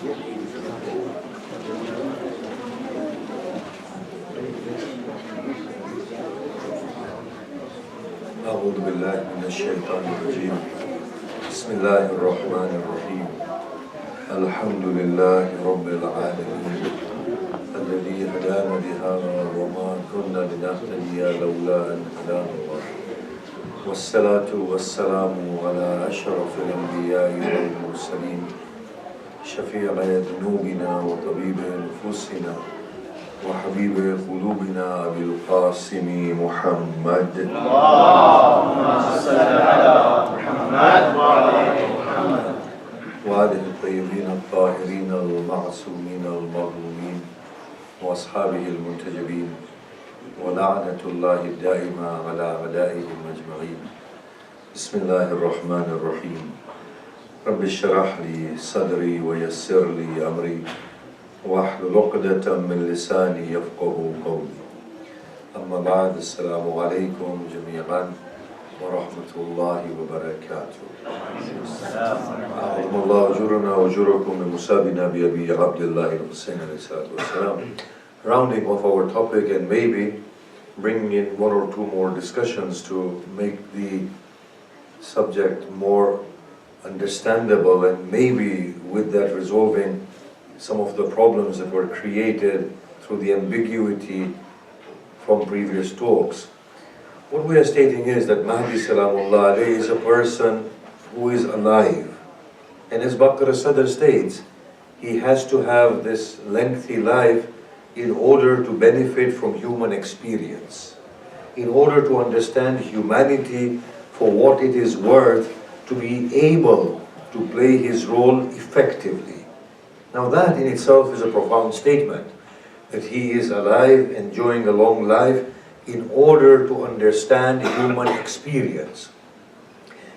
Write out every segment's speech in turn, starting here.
أعوذ بالله من الشيطان الرجيم بسم الله الرحمن الرحيم الحمد لله رب العالمين الذي هدانا لهذا وما كنا لنهتدي لولا أن هدانا الله والصلاة والسلام على أشرف الأنبياء والمرسلين شفيع ذنوبنا وطبيب نفوسنا وحبيب قلوبنا أبي القاسم محمد اللهم صل على محمد وعلى محمد وآله الطيبين الطاهرين المعصومين المظلومين وأصحابه المنتجبين ولعنة الله الدائمة على أعدائهم أجمعين بسم الله الرحمن الرحيم رب اشرح لي صدري ويسر لي أمري واحلل عقدة من لساني يفقه قولي أما بعد السلام عليكم جميعا ورحمة الله وبركاته أعظم الله أجرنا وأجركم بمسابنا بأبي عبد الله الحسين عليه الصلاة والسلام. Rounding off our topic and maybe bringing in one or two more discussions to make the subject more understandable and maybe with that resolving some of the problems that were created through the ambiguity from previous talks. What we are stating is that Mahdi Salamullah alayhi is a person who is alive. And as Baqarah Sadr states, he has to have this lengthy life in order to benefit from human experience, in order to understand humanity for what it is worth, to be able to play his role effectively. Now that in itself is a profound statement, that he is alive, enjoying a long life, in order to understand human experience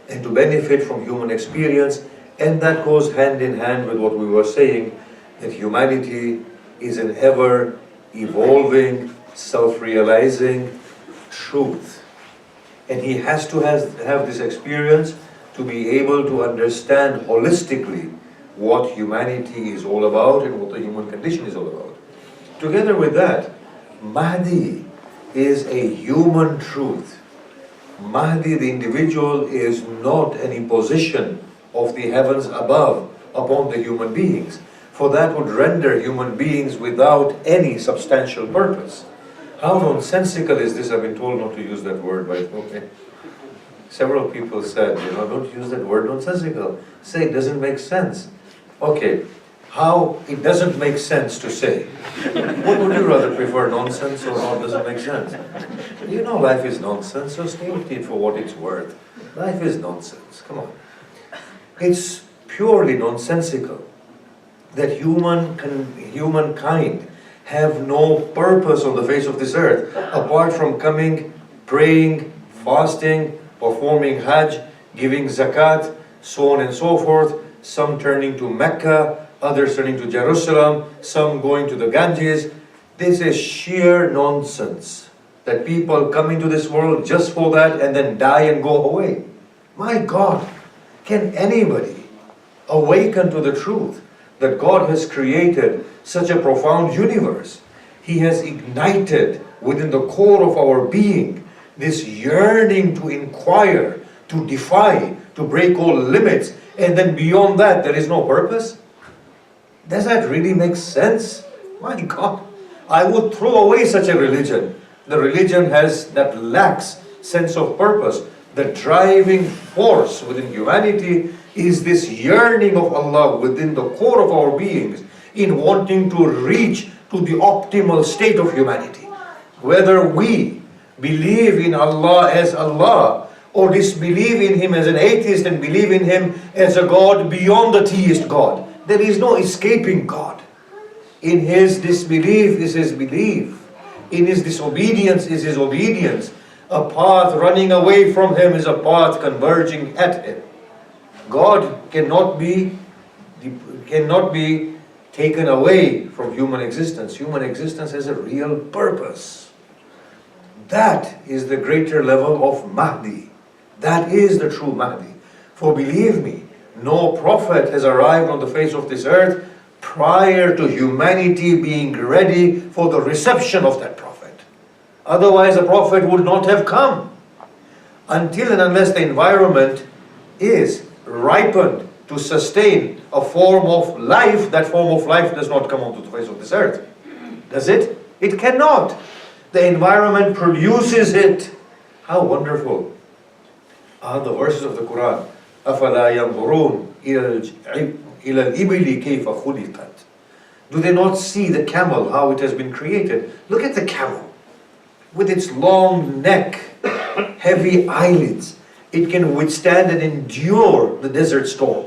and to benefit from human experience. And that goes hand in hand with what we were saying, that humanity is an ever evolving, self-realizing truth. And he has to have this experience to be able to understand holistically what humanity is all about and what the human condition is all about. Together with that, Mahdi is a human truth. Mahdi, the individual, is not an imposition of the heavens above upon the human beings, for that would render human beings without any substantial purpose. How nonsensical is this? I've been told not to use that word, but okay. Several people said, don't use that word nonsensical. Say it doesn't make sense. Okay, how it doesn't make sense to say. What would you rather prefer, nonsense or how it doesn't make sense? Life is nonsense, so state it for what it's worth. Life is nonsense, come on. It's purely nonsensical that humankind have no purpose on the face of this earth apart from coming, praying, fasting, performing Hajj, giving zakat, so on and so forth, some turning to Mecca, others turning to Jerusalem, some going to the Ganges. This is sheer nonsense, that people come into this world just for that and then die and go away. My God, can anybody awaken to the truth that God has created such a profound universe? He has ignited within the core of our being this yearning to inquire, to defy, to break all limits, and then beyond that there is no purpose? Does that really make sense? My God, I would throw away such a religion. The religion that lacks sense of purpose. The driving force within humanity is this yearning of Allah within the core of our beings in wanting to reach to the optimal state of humanity. Whether we believe in Allah as Allah or disbelieve in Him as an atheist and believe in Him as a God beyond the theist God, there is no escaping God. In His disbelief is His belief. In His disobedience is His obedience. A path running away from Him is a path converging at Him. God cannot be taken away from human existence. Human existence has a real purpose. That is the greater level of Mahdi. That is the true Mahdi. For believe me, no prophet has arrived on the face of this earth prior to humanity being ready for the reception of that prophet. Otherwise, the prophet would not have come. Until and unless the environment is ripened to sustain a form of life, that form of life does not come onto the face of this earth. Does it? It cannot. The environment produces it. How wonderful are the verses of the Quran. أَفَلَا يَنْظُرُونَ إِلَى الْإِبِلِ كَيْفَ خُلِقَتْ. Do they not see the camel, how it has been created? Look at the camel. With its long neck, heavy eyelids, it can withstand and endure the desert storm.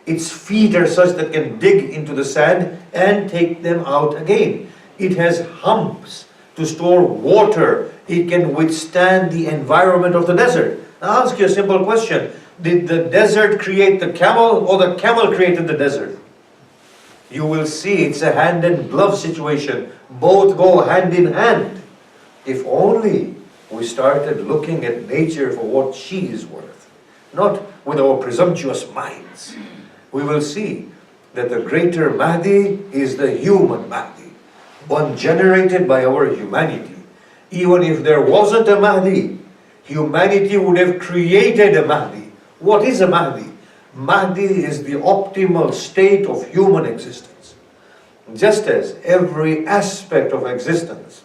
Its feet are such that can dig into the sand and take them out again. It has humps to store water. It can withstand the environment of the desert. Now I'll ask you a simple question. Did the desert create the camel, or the camel created the desert? You will see it's a hand and glove situation. Both go hand in hand. If only we started looking at nature for what she is worth, not with our presumptuous minds, we will see that the greater Mahdi is the human Mahdi, one generated by our humanity. Even if there wasn't a Mahdi, humanity would have created a Mahdi. What is a Mahdi? Mahdi is the optimal state of human existence. Just as every aspect of existence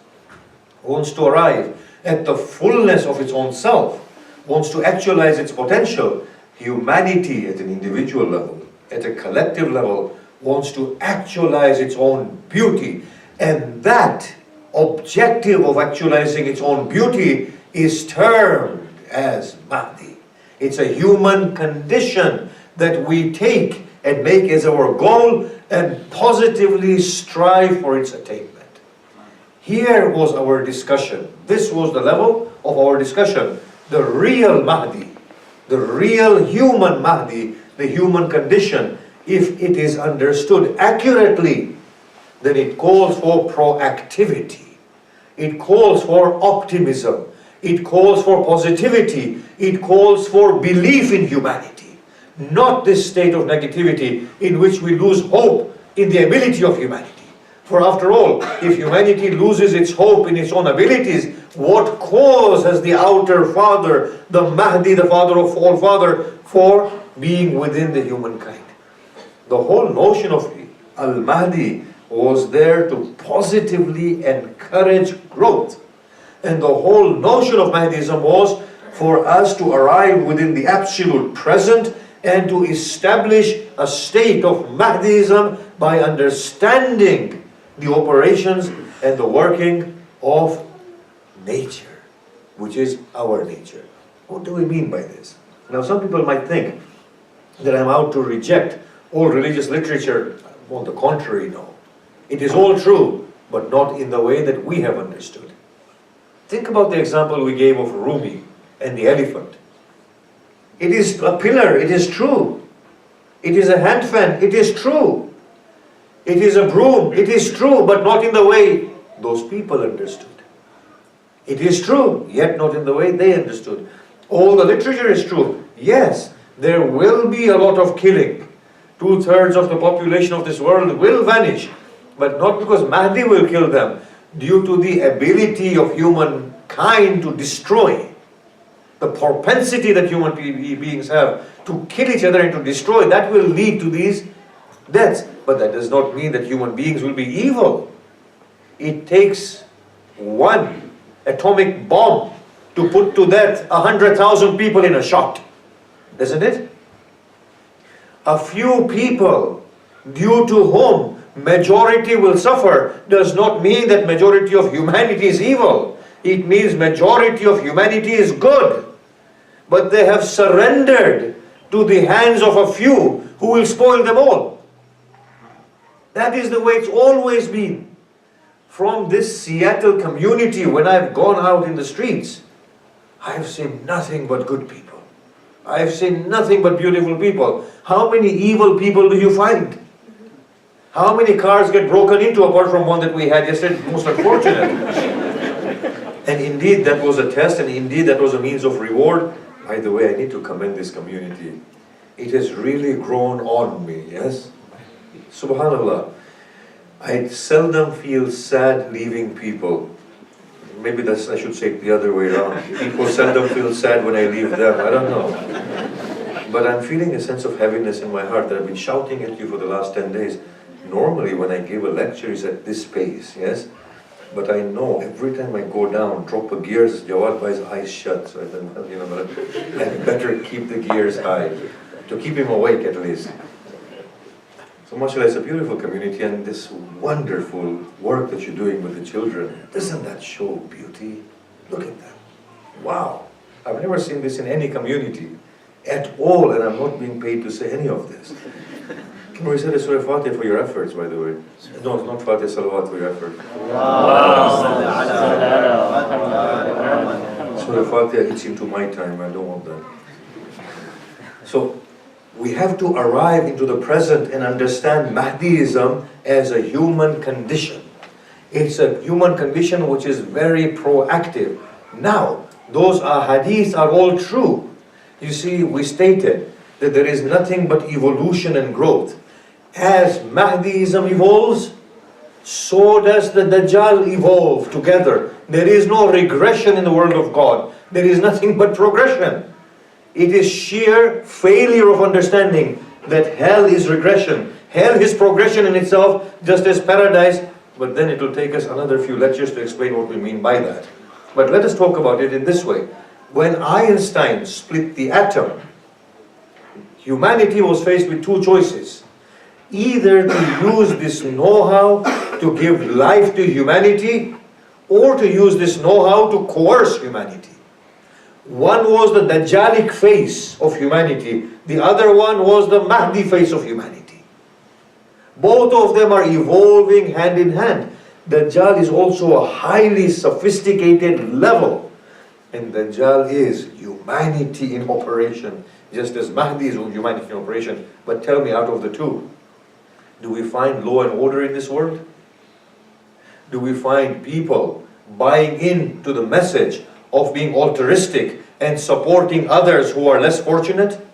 wants to arrive at the fullness of its own self, wants to actualize its potential, humanity at an individual level, at a collective level, wants to actualize its own beauty. And that objective of actualizing its own beauty is termed as Mahdi. It's a human condition that we take and make as our goal and positively strive for its attainment. Here was our discussion. This was the level of our discussion. The real Mahdi, the real human Mahdi, the human condition, if it is understood accurately, then it calls for proactivity. It calls for optimism. It calls for positivity. It calls for belief in humanity. Not this state of negativity in which we lose hope in the ability of humanity. For after all, if humanity loses its hope in its own abilities, what cause has the outer father, the Mahdi, the father of all father, for being within the humankind? The whole notion of Al-Mahdi was there to positively encourage growth. And the whole notion of Mahdism was for us to arrive within the absolute present and to establish a state of Mahdism by understanding the operations and the working of nature, which is our nature. What do we mean by this? Now some people might think that I'm out to reject all religious literature. On the contrary, no. It is all true, but not in the way that we have understood. Think about the example we gave of Rumi and the elephant. It is a pillar, it is true. It is a hand fan, it is true. It is a broom, it is true, but not in the way those people understood. It is true, yet not in the way they understood. All the literature is true. Yes, there will be a lot of killing. 2/3 of the population of this world will vanish, but not because Mahdi will kill them, due to the ability of humankind to destroy. The propensity that human beings have to kill each other and to destroy, that will lead to these deaths. But that does not mean that human beings will be evil. It takes one atomic bomb to put to death 100,000 people in a shot, doesn't it? A few people, due to whom majority will suffer, does not mean that majority of humanity is evil. It means majority of humanity is good. But they have surrendered to the hands of a few who will spoil them all. That is the way it's always been. From this Seattle community, when I've gone out in the streets, I've seen nothing but good people. I've seen nothing but beautiful people. How many evil people do you find? How many cars get broken into apart from one that we had yesterday? Most unfortunate. And indeed that was a test, and indeed that was a means of reward. By the way, I need to commend this community. It has really grown on me, yes? Subhanallah, I seldom feel sad leaving people. Maybe that's, I should say it the other way around. People seldom feel sad when I leave them, I don't know. But I'm feeling a sense of heaviness in my heart that I've been shouting at you for the last 10 days. Normally when I give a lecture it's at this pace, yes? But I know every time I go down, drop a gears, Jawad buys eyes shut. So I thought, well, you know, I better keep the gears high, to keep him awake at least. So mashallah, it's a beautiful community, and this wonderful work that you're doing with the children, doesn't that show beauty? Look at that. Wow. I've never seen this in any community at all, and I'm not being paid to say any of this. Can we say the Surah Fatih for your efforts, by the way? No, it's not Fatih, Salawat for your effort. Surah Fatih eats into my time, I don't want that. So, we have to arrive into the present and understand Mahdiism as a human condition. It's a human condition which is very proactive. Now, those ahadith are all true. You see, we stated that there is nothing but evolution and growth. As Mahdiism evolves, so does the Dajjal evolve together. There is no regression in the world of God. There is nothing but progression. It is sheer failure of understanding that hell is regression. Hell is progression in itself, just as paradise, but then it will take us another few lectures to explain what we mean by that. But let us talk about it in this way. When Einstein split the atom, humanity was faced with two choices. Either to use this know-how to give life to humanity, or to use this know-how to coerce humanity. One was the Dajjalic face of humanity, the other one was the Mahdi face of humanity. Both of them are evolving hand in hand. Dajjal is also a highly sophisticated level, and Dajjal is humanity in operation, just as Mahdi is humanity in operation. But tell me, out of the two, do we find law and order in this world? Do we find people buying into the message of being altruistic and supporting others who are less fortunate?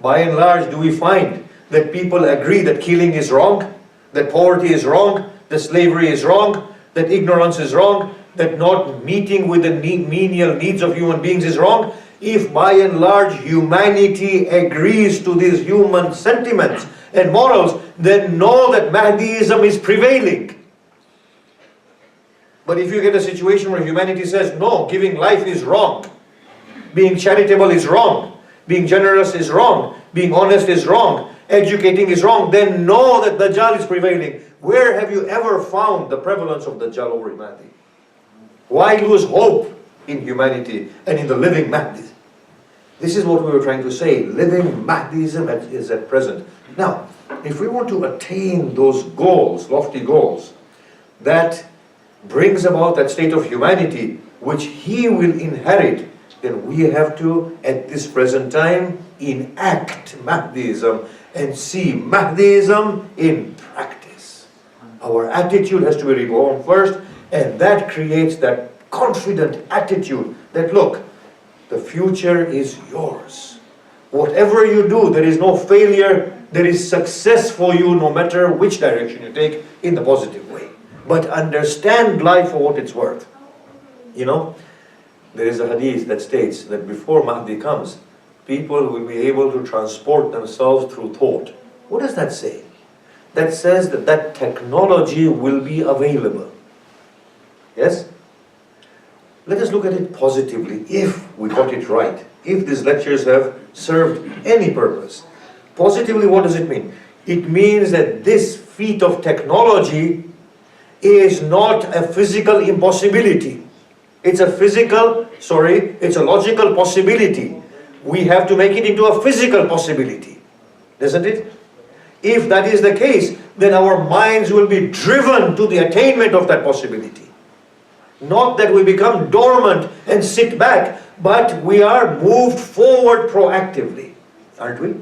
By and large, do we find that people agree that killing is wrong, that poverty is wrong, that slavery is wrong, that ignorance is wrong, that not meeting with the menial needs of human beings is wrong? If by and large humanity agrees to these human sentiments and morals, then know that Mahdiism is prevailing. But if you get a situation where humanity says, no, giving life is wrong, being charitable is wrong, being generous is wrong, being honest is wrong, educating is wrong, then know that Dajjal is prevailing. Where have you ever found the prevalence of Dajjal over humanity? Why lose hope in humanity and in the living Mahdi? This is what we were trying to say. Living Mahdiism is at present. Now, if we want to attain those goals, lofty goals, that brings about that state of humanity which he will inherit, then we have to, at this present time, enact Mahdiism and see Mahdiism in practice. Our attitude has to be reborn first, and that creates that confident attitude that, look, the future is yours. Whatever you do, there is no failure, there is success for you no matter which direction you take in the positive way. But understand life for what it's worth. You know, there is a hadith that states that before Mahdi comes, people will be able to transport themselves through thought. What does that say? That says that that technology will be available. Yes? Let us look at it positively, if we got it right, if these lectures have served any purpose. Positively, what does it mean? It means that this feat of technology is not a physical impossibility. It's a logical possibility. We have to make it into a physical possibility, doesn't it? If that is the case, then our minds will be driven to the attainment of that possibility. Not that we become dormant and sit back, but we are moved forward proactively, aren't we?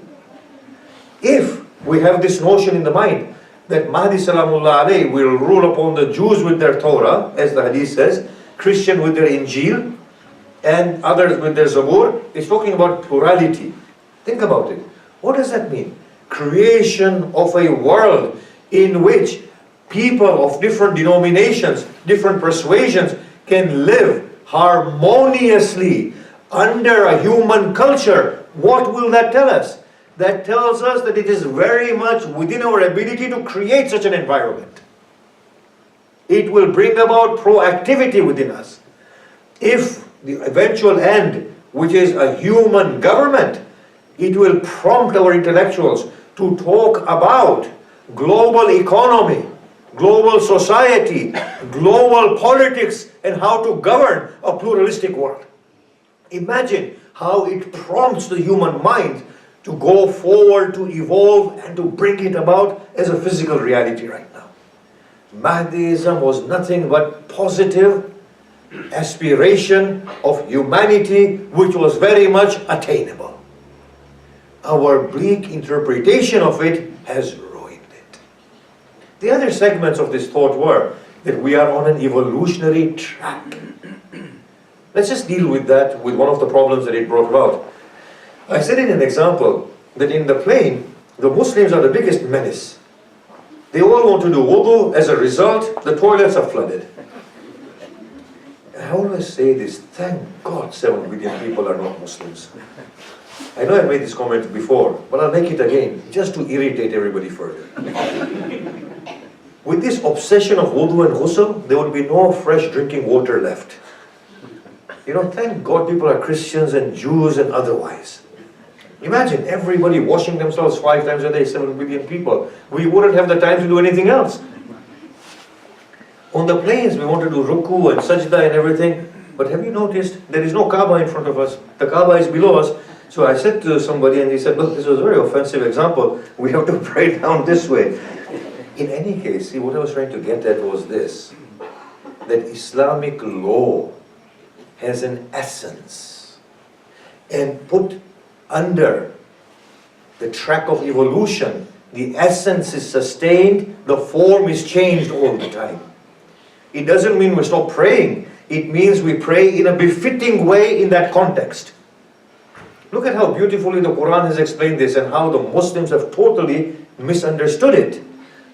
If we have this notion in the mind that Mahdi Salamullah alayhi will rule upon the Jews with their Torah, as the hadith says, Christian with their Injil, and others with their Zabur, it's talking about plurality. Think about it. What does that mean? creation of a world in which people of different denominations, different persuasions can live harmoniously under a human culture. What will that tell us? That tells us that it is very much within our ability to create such an environment. It will bring about proactivity within us. If the eventual end, which is a human government, it will prompt our intellectuals to talk about global economy, global society, global politics, and how to govern a pluralistic world. Imagine how it prompts the human mind to go forward, to evolve, and to bring it about as a physical reality right now. Mahdiism was nothing but positive aspiration of humanity, which was very much attainable. Our bleak interpretation of it has ruined it. The other segments of this thought were that we are on an evolutionary track. Let's just deal with that, with one of the problems that it brought about. I said in an example that in the plane, the Muslims are the biggest menace. They all want to do wudu. As a result, the toilets are flooded. I always say this, thank God 7 billion people are not Muslims. I know I've made this comment before, but I'll make it again, just to irritate everybody further. With this obsession of wudu and ghusl, there would be no fresh drinking water left. You know, thank God people are Christians and Jews and otherwise. Imagine everybody washing themselves 5 times a day, 7 billion people. We wouldn't have the time to do anything else. On the planes, we want to do ruku and sajda and everything. But have you noticed, there is no Kaaba in front of us. The Kaaba is below us. So I said to somebody, and he said, look, this was a very offensive example. We have to pray down this way. In any case, see, what I was trying to get at was this, that Islamic law has an essence, and put under the track of evolution, the essence is sustained, the form is changed all the time. It doesn't mean we stop praying. It means we pray in a befitting way in that context. Look at how beautifully the Quran has explained this and how the Muslims have totally misunderstood it.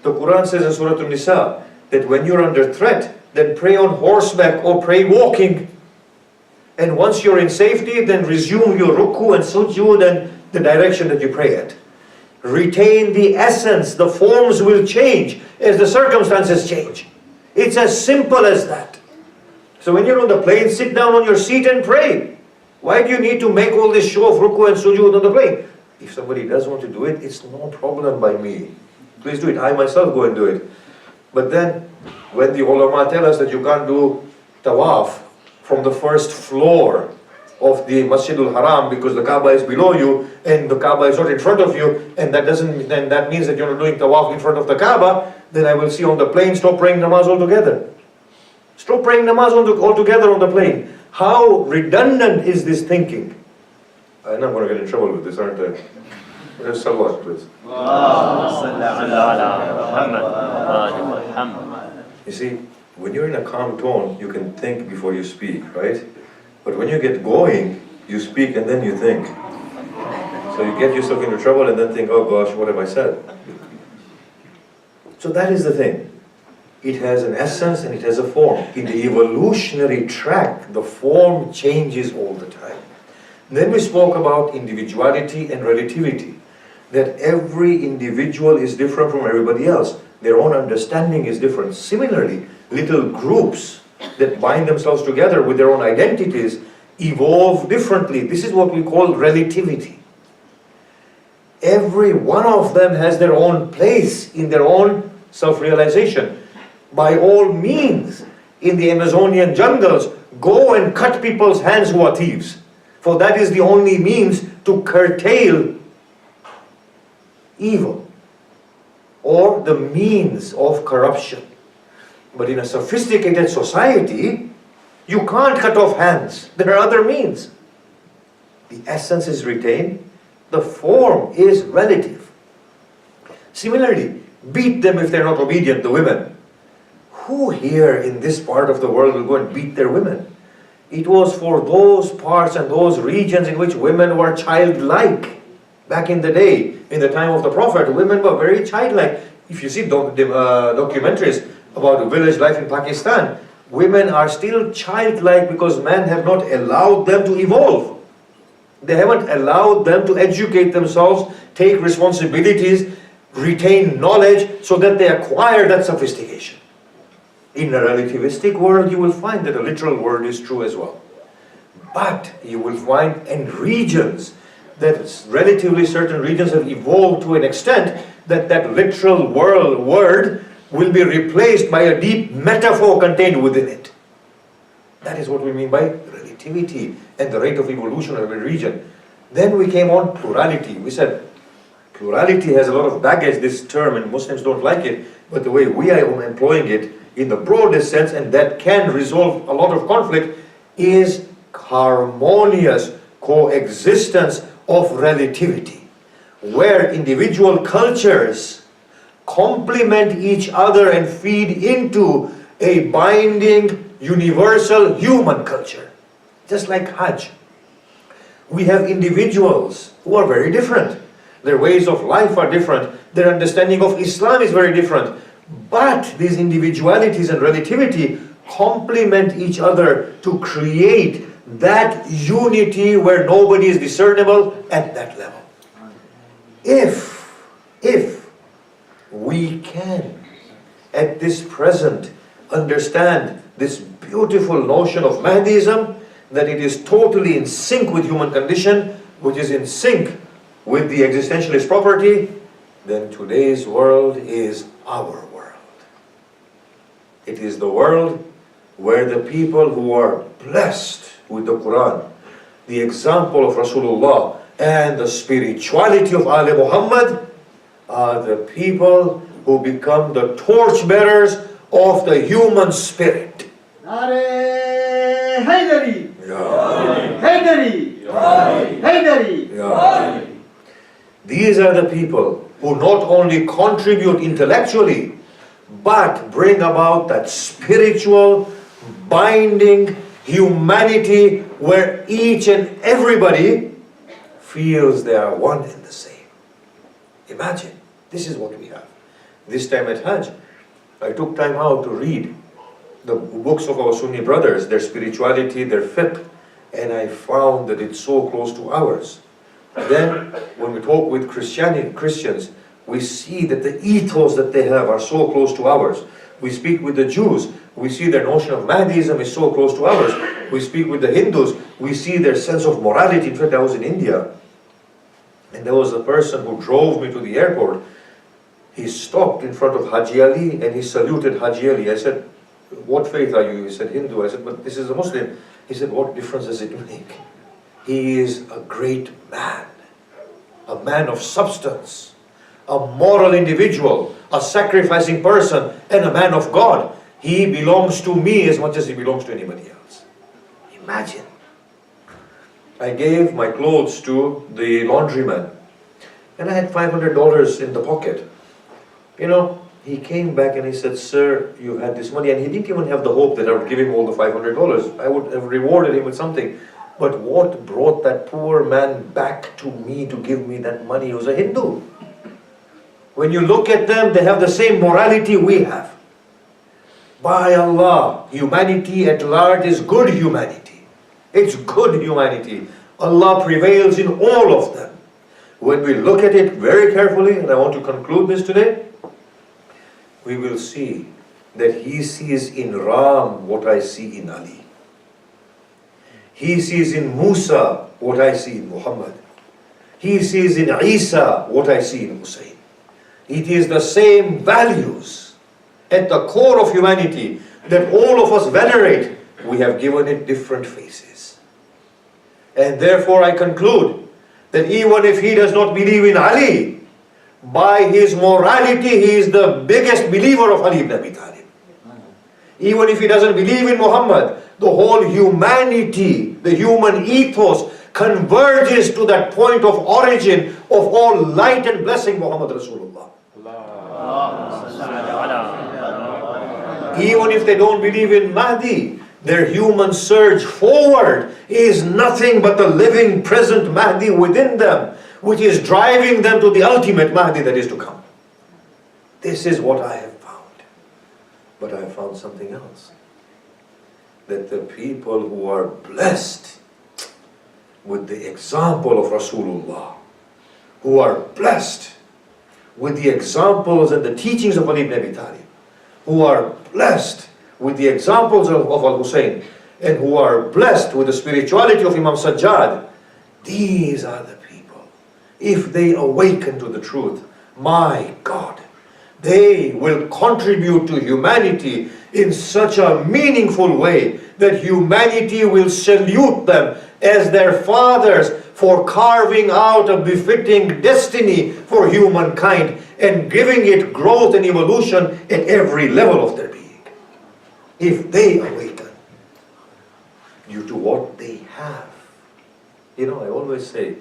The Quran says in Surah An-Nisa that when you're under threat, then pray on horseback or pray walking. And once you're in safety, then resume your ruku and sujood and the direction that you pray at. Retain the essence. The forms will change as the circumstances change. It's as simple as that. So when you're on the plane, sit down on your seat and pray. Why do you need to make all this show of ruku and sujood on the plane? If somebody does want to do it, it's no problem by me. Please do it. I myself go and do it. But then, when the ulama tell us that you can't do tawaf from the first floor of the Masjidul Haram because the Kaaba is below you and the Kaaba is not in front of you, and that means that you're not doing tawaf in front of the Kaaba, then I will see on the plane, stop praying namaz altogether. Stop praying namaz altogether on the plane. How redundant is this thinking? I know I'm going to get in trouble with this, aren't I? Salawat, please. You see, when you're in a calm tone, you can think before you speak, right? But when you get going, you speak and then you think. So you get yourself into trouble and then think, oh gosh, what have I said? So that is the thing. It has an essence and it has a form. In the evolutionary track, the form changes all the time. Then we spoke about individuality and relativity. That every individual is different from everybody else. Their own understanding is different. Similarly, little groups that bind themselves together with their own identities evolve differently. This is what we call relativity. Every one of them has their own place in their own self-realization. By all means, in the Amazonian jungles, go and cut people's hands who are thieves. For that is the only means to curtail evil, or the means of corruption. But in a sophisticated society, you can't cut off hands. There are other means. The essence is retained, the form is relative. Similarly, beat them if they're not obedient, the women. Who here in this part of the world will go and beat their women? It was for those parts and those regions in which women were childlike. Back in the day, in the time of the Prophet, women were very childlike. If you see documentaries about village life in Pakistan, women are still childlike because men have not allowed them to evolve. They haven't allowed them to educate themselves, take responsibilities, retain knowledge so that they acquire that sophistication. In a relativistic world, you will find that the literal word is true as well. But you will find in regions that relatively certain regions have evolved to an extent that that literal word will be replaced by a deep metaphor contained within it. That is what we mean by relativity and the rate of evolution of a region. Then we came on plurality. We said plurality has a lot of baggage, this term, and Muslims don't like it, but the way we are employing it in the broadest sense, and that can resolve a lot of conflict, is harmonious coexistence of relativity, where individual cultures complement each other and feed into a binding, universal human culture. Just like Hajj. We have individuals who are very different. Their ways of life are different. Their understanding of Islam is very different. But these individualities and relativity complement each other to create that unity where nobody is discernible at that level. If we can, at this present, understand this beautiful notion of Mahdiism, that it is totally in sync with human condition, which is in sync with the existentialist property, then today's world is our world. It is the world where the people who are blessed with the Quran, the example of Rasulullah, and the spirituality of Ali Muhammad are the people who become the torchbearers of the human spirit. Haydari! Yeah. Haydari! Haydari! Yeah. These are the people who not only contribute intellectually, but bring about that spiritual, binding humanity where each and everybody feels they are one and the same. Imagine, this is what we have. This time at Hajj, I took time out to read the books of our Sunni brothers, their spirituality, their fiqh, and I found that it's so close to ours. Then, when we talk with Christians, we see that the ethos that they have are so close to ours. We speak with the Jews, we see their notion of Mahdiism is so close to ours. We speak with the Hindus, we see their sense of morality. In fact, I was in India, and there was a person who drove me to the airport. He stopped in front of Haji Ali and he saluted Haji Ali. I said, "What faith are you?" He said, "Hindu." I said, "But this is a Muslim." He said, "What difference does it make?" He is a great man, a man of substance, a moral individual, a sacrificing person, and a man of God. He belongs to me as much as he belongs to anybody else. Imagine. I gave my clothes to the laundryman, and I had $500 in the pocket. You know, he came back and he said, "Sir, you had this money," and he didn't even have the hope that I would give him all the $500. I would have rewarded him with something. But what brought that poor man back to me to give me that money? He was a Hindu. When you look at them, they have the same morality we have. By Allah, humanity at large is good humanity. It's good humanity. Allah prevails in all of them. When we look at it very carefully, and I want to conclude this today, we will see that he sees in Ram what I see in Ali. He sees in Musa what I see in Muhammad. He sees in Isa what I see in Hussein. It is the same values at the core of humanity that all of us venerate. We have given it different faces. And therefore I conclude that even if he does not believe in Ali, by his morality he is the biggest believer of Ali ibn Abi Talib. Even if he doesn't believe in Muhammad, the whole humanity, the human ethos converges to that point of origin of all light and blessing, Muhammad Rasulullah. Even if they don't believe in Mahdi, their human surge forward is nothing but the living present Mahdi within them, which is driving them to the ultimate Mahdi that is to come. This is what I have found. But I have found something else. That the people who are blessed with the example of Rasulullah, who are blessed with the examples and the teachings of Ali ibn Abi Talib, who are blessed with the examples of Al-Hussein, and who are blessed with the spirituality of Imam Sajjad, these are the people. If they awaken to the truth, my God, they will contribute to humanity in such a meaningful way that humanity will salute them as their fathers for carving out a befitting destiny for humankind and giving it growth and evolution at every level of their being. If they awaken due to what they have. You know, I always say,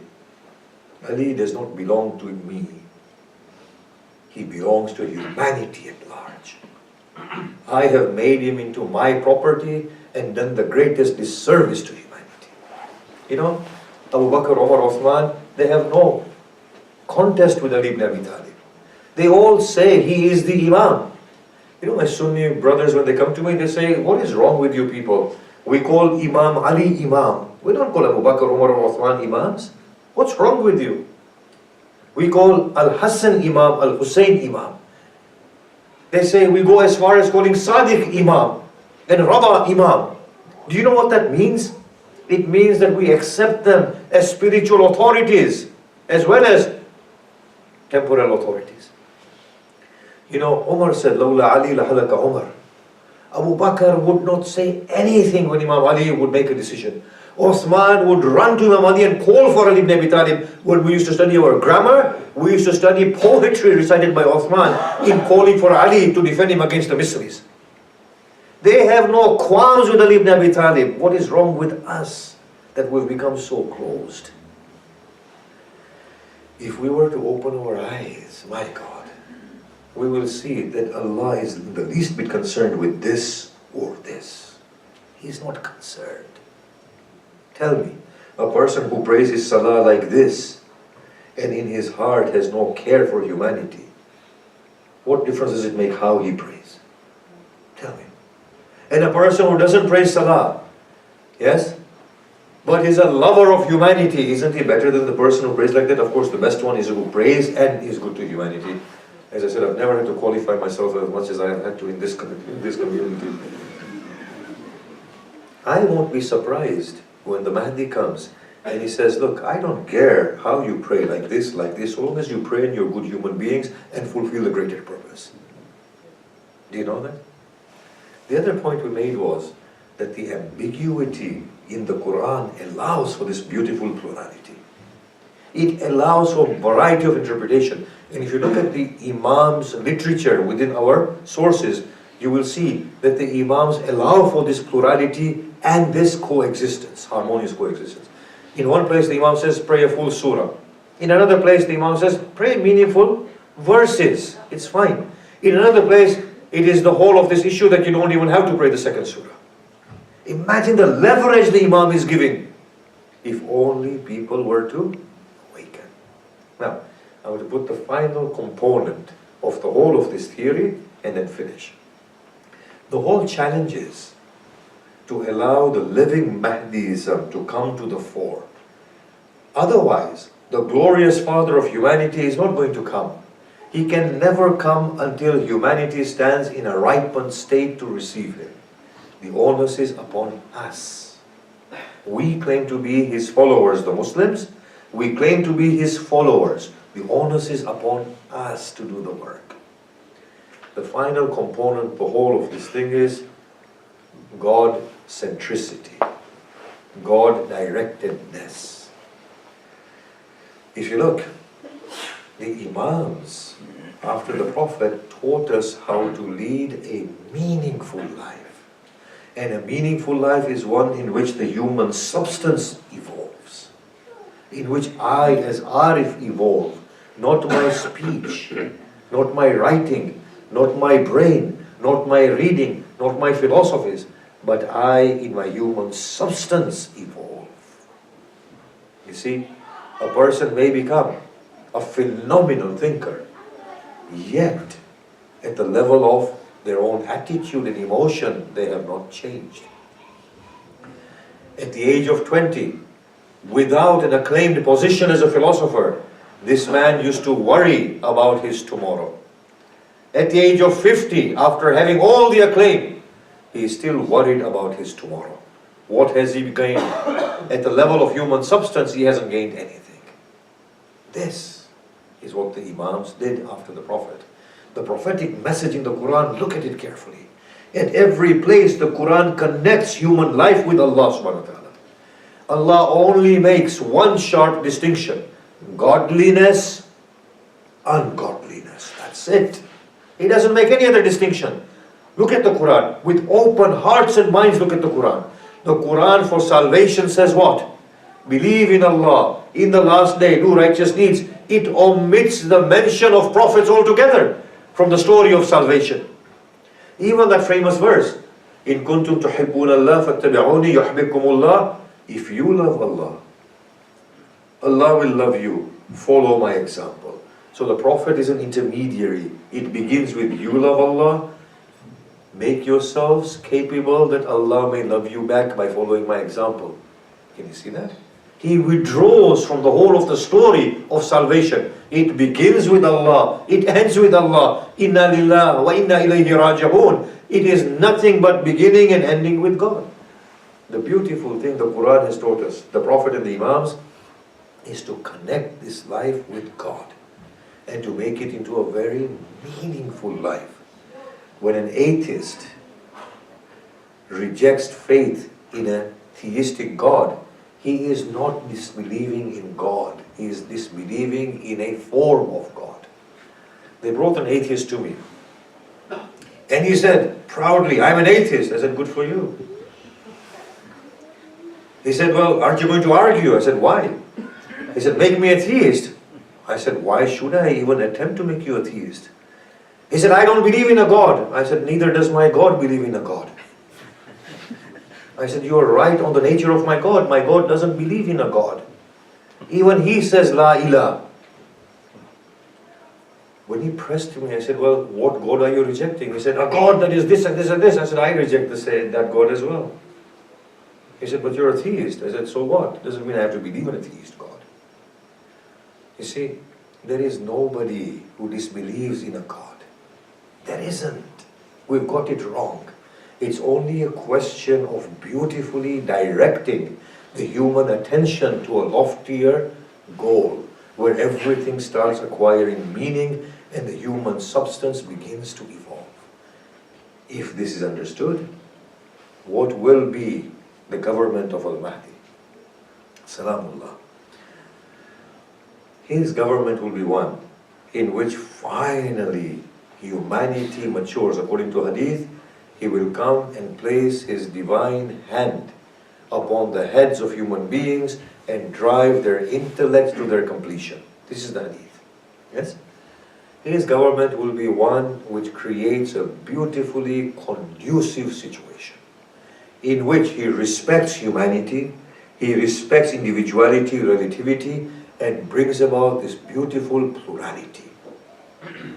Ali does not belong to me. He belongs to humanity at large. I have made him into my property and done the greatest disservice to humanity. You know, Abu Bakr, Umar, Uthman, they have no contest with Ali ibn Abi Talib. They all say he is the Imam. You know, my Sunni brothers, when they come to me, they say, what is wrong with you people? We call Imam Ali Imam. We don't call Abu Bakr, Umar, or Uthman Imams. What's wrong with you? We call Al-Hassan Imam, Al-Hussein Imam. They say we go as far as calling Sadiq Imam and Raba Imam. Do you know what that means? It means that we accept them as spiritual authorities as well as temporal authorities. You know, Umar said, Lawla Ali lahalaka Umar. Abu Bakr would not say anything when Imam Ali would make a decision. Uthman would run to Imam Ali and call for Ali ibn Abi Talib. When we used to study our grammar, we used to study poetry recited by Uthman in calling for Ali to defend him against the Misris. They have no qualms with Ali ibn Abi Talib. What is wrong with us that we've become so closed? If we were to open our eyes, my God, we will see that Allah is the least bit concerned with this or this. He is not concerned. Tell me, a person who prays his salah like this and in his heart has no care for humanity, what difference does it make how he prays? Tell me. And a person who doesn't pray salah, yes, but is a lover of humanity, isn't he better than the person who prays like that? Of course, the best one is who prays and is good to humanity. As I said, I've never had to qualify myself as much as I have had to in this community. I won't be surprised when the Mahdi comes and he says, look, I don't care how you pray like this, so long as you pray and you're good human beings and fulfill the greater purpose. Do you know that? The other point we made was that the ambiguity in the Quran allows for this beautiful plurality. It allows for a variety of interpretation. And if you look at the Imams' literature within our sources, you will see that the Imams allow for this plurality and this coexistence, harmonious coexistence. In one place the Imam says, pray a full surah. In another place the Imam says, pray meaningful verses. It's fine. In another place, it is the whole of this issue that you don't even have to pray the second surah. Imagine the leverage the Imam is giving. If only people were to awaken. Now, I want to put the final component of the whole of this theory and then finish. The whole challenge is to allow the living Mahdiism to come to the fore. Otherwise, the glorious Father of humanity is not going to come. He can never come until humanity stands in a ripened state to receive him. The onus is upon us. We claim to be his followers, the Muslims. We claim to be his followers. The onus is upon us to do the work. The final component, the whole of this thing is God-centricity, God-directedness. If you look, the Imams, after the Prophet, taught us how to lead a meaningful life. And a meaningful life is one in which the human substance evolves, in which I as Arif evolve, not my speech, not my writing, not my brain, not my reading, not my philosophies, but I in my human substance evolve. You see, A person may become a phenomenal thinker, yet at the level of their own attitude and emotion, they have not changed. At the age of 20, without an acclaimed position as a philosopher, this man used to worry about his tomorrow. At the age of 50, after having all the acclaim, he is still worried about his tomorrow. What has he gained? At the level of human substance, he hasn't gained anything. This is what the Imams did after the Prophet. The prophetic message in the Quran, look at it carefully. At every place, the Quran connects human life with Allah subhanahu wa ta'ala. Allah only makes one sharp distinction: godliness, ungodliness. That's it. He doesn't make any other distinction. Look at the Quran. With open hearts and minds, look at the Quran. The Quran for salvation says what? Believe in Allah, in the last day, do righteous deeds. It omits the mention of prophets altogether from the story of salvation. Even that famous verse, In kuntum tuhibbuna Allah fattabi'uni yuhbibkumullah. If you love Allah, Allah will love you. Follow my example. So the Prophet is an intermediary. It begins with you love Allah. Make yourselves capable that Allah may love you back by following my example. Can you see that? He withdraws from the whole of the story of salvation. It begins with Allah. It ends with Allah. Inna lillah wa inna ilayhi raji'un. It is nothing but beginning and ending with God. The beautiful thing the Quran has taught us, the Prophet and the Imams, is to connect this life with God and to make it into a very meaningful life. When an atheist rejects faith in a theistic God, he is not disbelieving in God. He is disbelieving in a form of God. They brought an atheist to me. And he said, proudly, I'm an atheist. I said, good for you. He said, well, aren't you going to argue? I said, why? He said, make me a theist. I said, why should I even attempt to make you a theist? He said, I don't believe in a God. I said, neither does my God believe in a God. I said, you are right on the nature of my God. My God doesn't believe in a God. Even he says, La ilah. When he pressed me, I said, well, what God are you rejecting? He said, a God that is this and this and this. I said, I reject that God as well. He said, but you're a theist. I said, so what? Doesn't mean I have to believe in a theist God. You see, there is nobody who disbelieves in a God. There isn't. We've got it wrong. It's only a question of beautifully directing the human attention to a loftier goal, where everything starts acquiring meaning and the human substance begins to evolve. If this is understood, what will be the government of Al-Mahdi? Salamullah. His government will be one in which finally humanity matures. According to Hadith, he will come and place his divine hand upon the heads of human beings and drive their intellects to their completion. This is the Hadith. Yes? His government will be one which creates a beautifully conducive situation in which he respects humanity, he respects individuality, relativity, and brings about this beautiful plurality,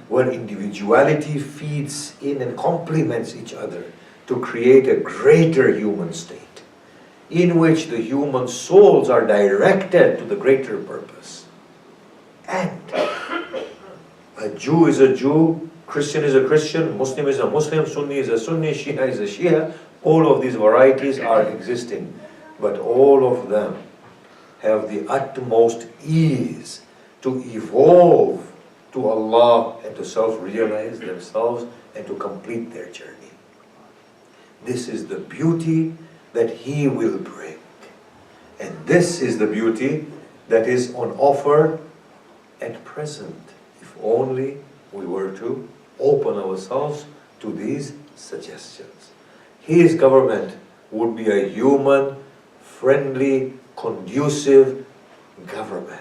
where individuality feeds in and complements each other to create a greater human state, in which the human souls are directed to the greater purpose. And a Jew is a Jew, Christian is a Christian, Muslim is a Muslim, Sunni is a Sunni, Shia is a Shia. All of these varieties are existing, but all of them have the utmost ease to evolve to Allah and to self-realize themselves and to complete their journey. This is the beauty that He will bring. And this is the beauty that is on offer at present, if only we were to open ourselves to these suggestions. His government would be a human, friendly, conducive government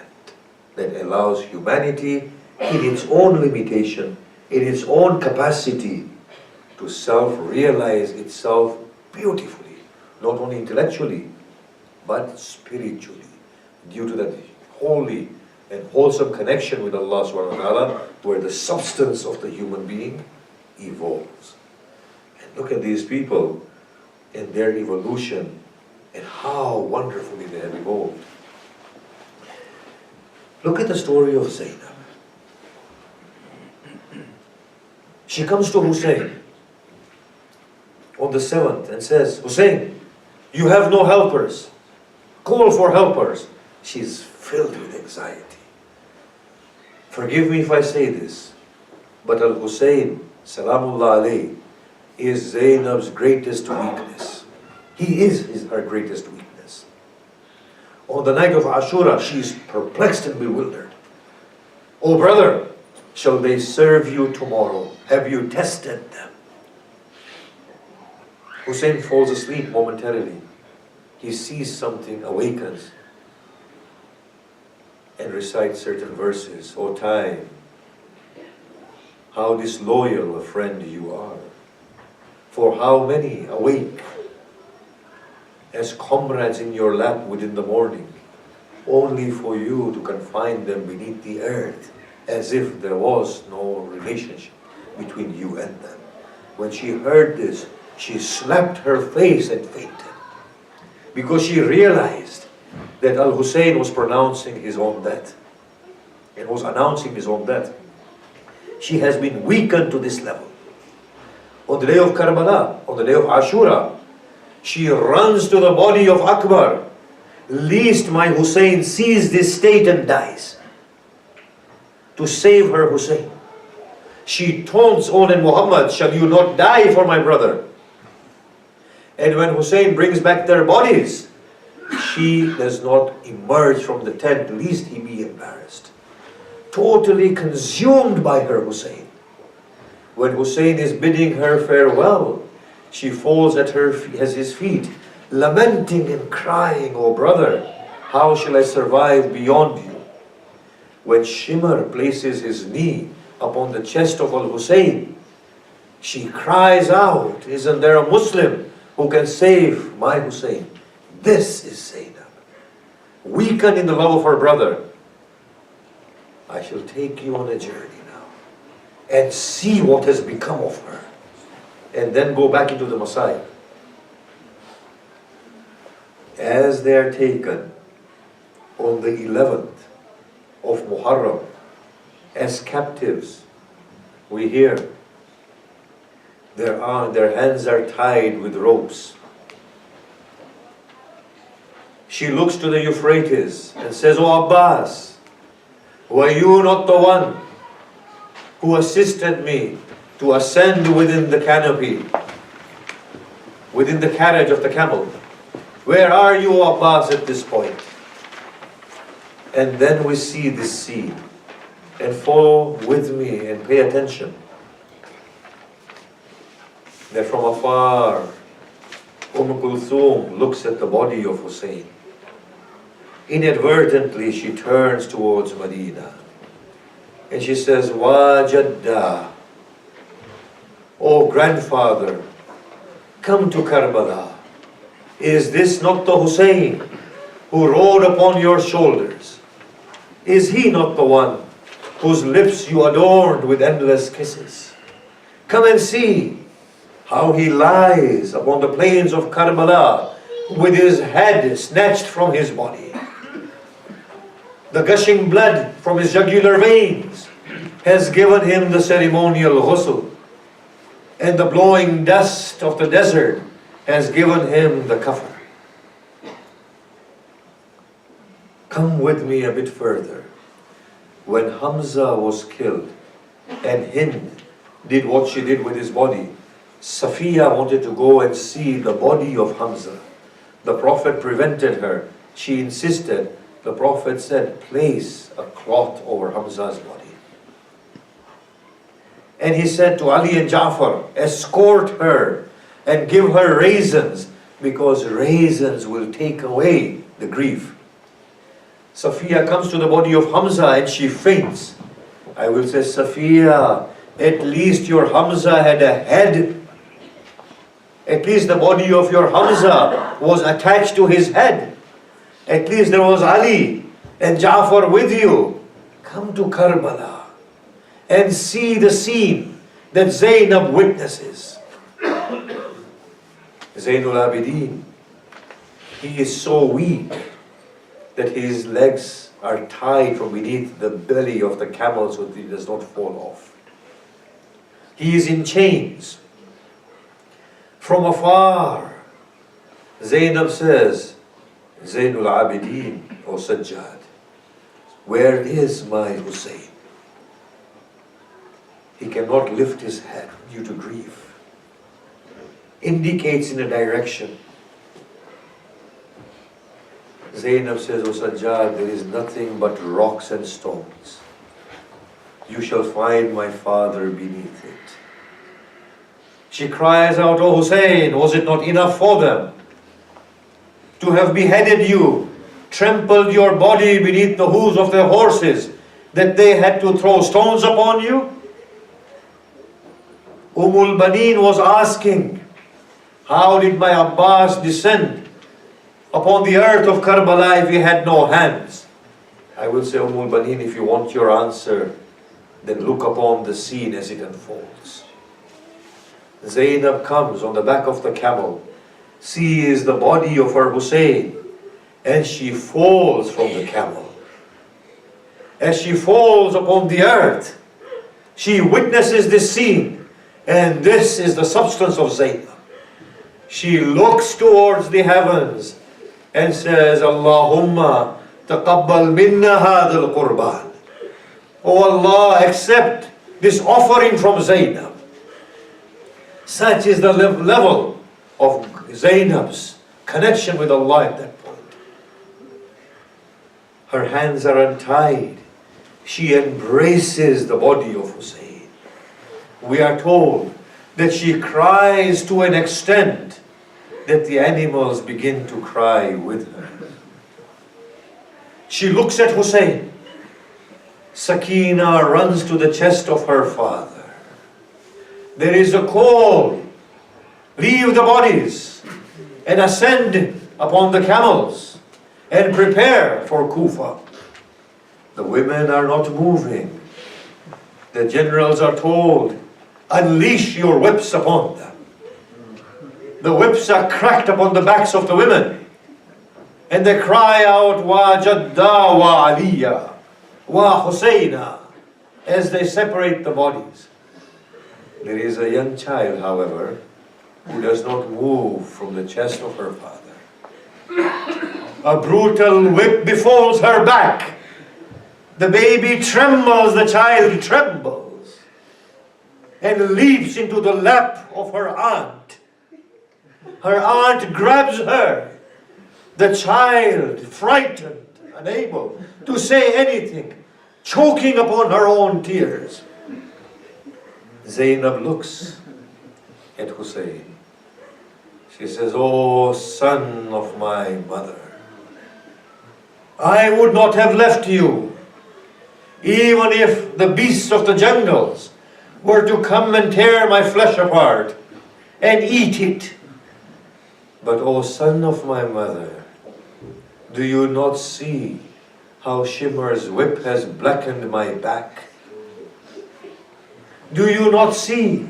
that allows humanity in its own limitation, in its own capacity to self-realize itself beautifully, not only intellectually, but spiritually, due to that holy and wholesome connection with Allah subhanahu wa ta'ala, where the substance of the human being evolves. And look at these people and their evolution and how wonderfully they have evolved. Look at the story of Zainab. She comes to Hussein on the 7th and says, Hussein, you have no helpers. Call for helpers. She's filled with anxiety. Forgive me if I say this, but Al-Hussein, Salamullah alayhi, is Zainab's greatest weakness. He is her greatest weakness. On the night of Ashura, she is perplexed and bewildered. Oh brother, shall they serve you tomorrow? Have you tested them? Hussein falls asleep momentarily. He sees something, awakens, and recites certain verses. O time, how disloyal a friend you are. For how many awake as comrades in your lap within the morning, only for you to confine them beneath the earth, as if there was no relationship between you and them. When she heard this, she slapped her face and fainted, because she realized that Al-Hussein was pronouncing his own death and was announcing his own death. She has been weakened to this level. On the day of Karbala, on the day of Ashura, she runs to the body of Akbar, lest my Hussein sees this state and dies. To save her Hussein, she taunts old Muhammad, shall you not die for my brother? And when Hussein brings back their bodies, she does not emerge from the tent, lest he be embarrassed. Totally consumed by her Hussein. When Hussein is bidding her farewell, she falls at his feet, lamenting and crying, oh brother, how shall I survive beyond you? When Shimr places his knee upon the chest of Al-Hussein, she cries out, isn't there a Muslim who can save my Hussein? This is Zainab, weakened in the love of her brother. I shall take you on a journey now and see what has become of her, and then go back into the Messiah. As they are taken on the 11th of Muharram as captives, we hear their hands are tied with ropes. She looks to the Euphrates and says, O Abbas, were you not the one who assisted me to ascend within the canopy, within the carriage of the camel? Where are you, O Abbas, at this point? And then we see this scene, and follow with me and pay attention. That from afar, Kulthum looks at the body of Hussein. Inadvertently, she turns towards Medina, and she says, Wa Jadda, O grandfather, come to Karbala. Is this not the Hussein who rode upon your shoulders? Is he not the one whose lips you adorned with endless kisses? Come and see how he lies upon the plains of Karbala with his head snatched from his body. The gushing blood from his jugular veins has given him the ceremonial ghusl, and the blowing dust of the desert has given him the kafar. Come with me a bit further. When Hamza was killed and Hind did what she did with his body, Safiya wanted to go and see the body of Hamza. The Prophet prevented her. She insisted. The Prophet said, place a cloth over Hamza's body. And he said to Ali and Ja'far, escort her and give her raisins, because raisins will take away the grief. Safiya comes to the body of Hamza and she faints. I will say, Safiya, at least your Hamza had a head. At least the body of your Hamza was attached to his head. At least there was Ali and Ja'far with you, come to Karbala and see the scene that Zainab witnesses. Zainul Abidin, he is so weak that his legs are tied from beneath the belly of the camel so that he does not fall off. He is in chains. From afar, Zainab says, Zainul Abidin, O Sajjad, where is my Hussein? He cannot lift his head due to grief. Indicates in a direction. Zainab says, O Sajjad, there is nothing but rocks and stones. You shall find my father beneath it. She cries out, O Hussein, was it not enough for them to have beheaded you, trampled your body beneath the hooves of their horses, that they had to throw stones upon you? Baneen was asking, how did my Abbas descend upon the earth of Karbala if he had no hands? I will say, Baneen, if you want your answer, then look upon the scene as it unfolds. Zainab comes on the back of the camel, sees the body of her Hussein, and she falls from the camel. As she falls upon the earth, she witnesses this scene, and this is the substance of Zainab. She looks towards the heavens and says, Allahumma taqabbal minna hadha al-qurban. Oh Allah, accept this offering from Zainab. Such is the level of Zainab's connection with Allah at that point. Her hands are untied. She embraces the body of Hussein. We are told that she cries to an extent that the animals begin to cry with her. She looks at Hussein. Sakina runs to the chest of her father. There is a call, leave the bodies and ascend upon the camels and prepare for Kufa. The women are not moving. The generals are told, unleash your whips upon them. The whips are cracked upon the backs of the women, and they cry out, Wa Jadda wa Aliya, Wa Husayna, as they separate the bodies. There is a young child, however, who does not move from the chest of her father. A brutal whip befalls her back. The baby trembles, the child trembles, and leaps into the lap of her aunt. Her aunt grabs her. The child, frightened, unable to say anything, choking upon her own tears. Zainab looks at Hussein. She says, "Oh, son of my mother, I would not have left you, even if the beasts of the jungles were to come and tear my flesh apart and eat it. But, oh, son of my mother, do you not see how Shimmer's whip has blackened my back? Do you not see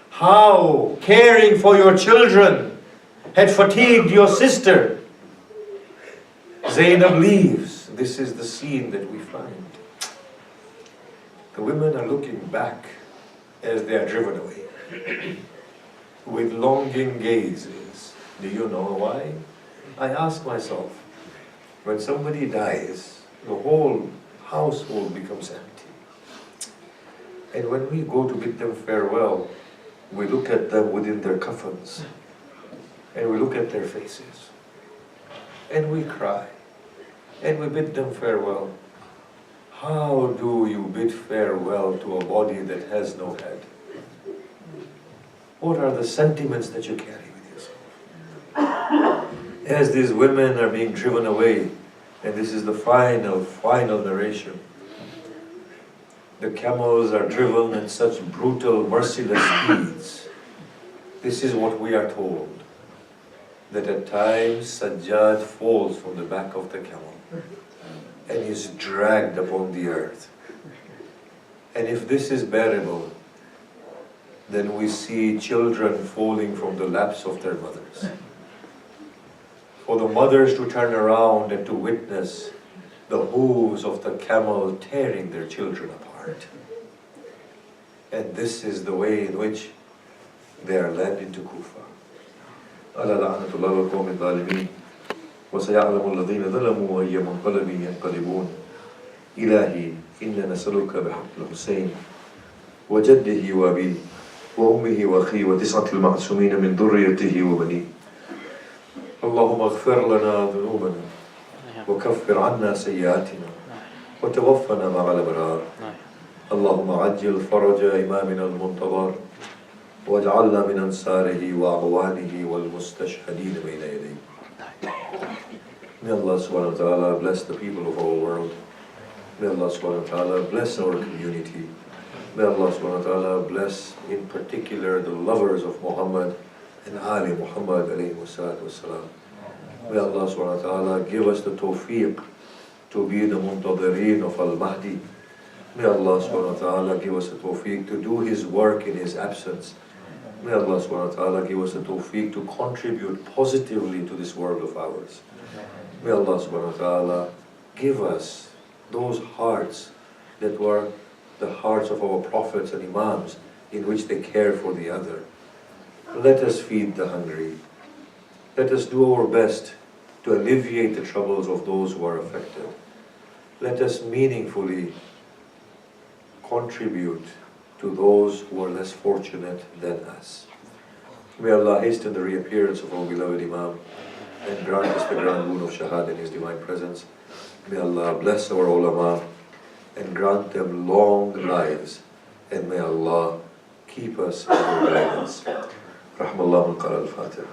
how caring for your children had fatigued your sister?" Zainab leaves. This is the scene that we find. The women are looking back as they are driven away with longing gazes. Do you know why? I ask myself, when somebody dies, the whole household becomes empty. And when we go to bid them farewell, we look at them within their coffins, and we look at their faces, and we cry, and we bid them farewell. How do you bid farewell to a body that has no head? What are the sentiments that you carry with yourself? As these women are being driven away, and this is the final narration, the camels are driven at such brutal, merciless speeds. This is what we are told, that at times Sajjad falls from the back of the camel. and is dragged upon the earth. And if this is bearable, then we see children falling from the laps of their mothers. For the mothers to turn around and to witness the hooves of the camel tearing their children apart. And this is the way in which they are led into Kufa. ألا لعنة الله والقوم الظالمين وسيعلم الذين ظلموا أي منقلب ينقلبون إلهي إنا نسألك بحق الحسين وجده وأبيه وأمه وأخيه وتسعة المعصومين من ذريته وبنيه اللهم اغفر لنا ذنوبنا وكفر عنا سيئاتنا وتوفنا مع الأبرار اللهم عجل فرج إمامنا المنتظر واجعلنا من أنصاره وأعوانه والمستشهدين بين يديه. May Allah subhanahu wa ta'ala bless the people of our world. May Allah subhanahu wa ta'ala bless our community. May Allah subhanahu wa ta'ala bless in particular the lovers of Muhammad and Ali Muhammad alayhi wassalatu wassalam. May Allah subhanahu wa ta'ala give us the tawfiq to be the muntadhirin of Al-Mahdi. May Allah subhanahu wa ta'ala give us the tawfiq to do His work in His absence. May Allah subhanahu wa ta'ala give us the tawfiq to contribute positively to this world of ours. May Allah subhanahu wa ta'ala give us those hearts that were the hearts of our prophets and imams, in which they care for the other. Let us feed the hungry. Let us do our best to alleviate the troubles of those who are affected. Let us meaningfully contribute to those who are less fortunate than us. May Allah hasten the reappearance of our beloved Imam and grant us the grand boon of Shahad in His divine presence. May Allah bless our ulama and grant them long lives, and may Allah keep us in their guidance. Rahmallahu qara al-Fatiha.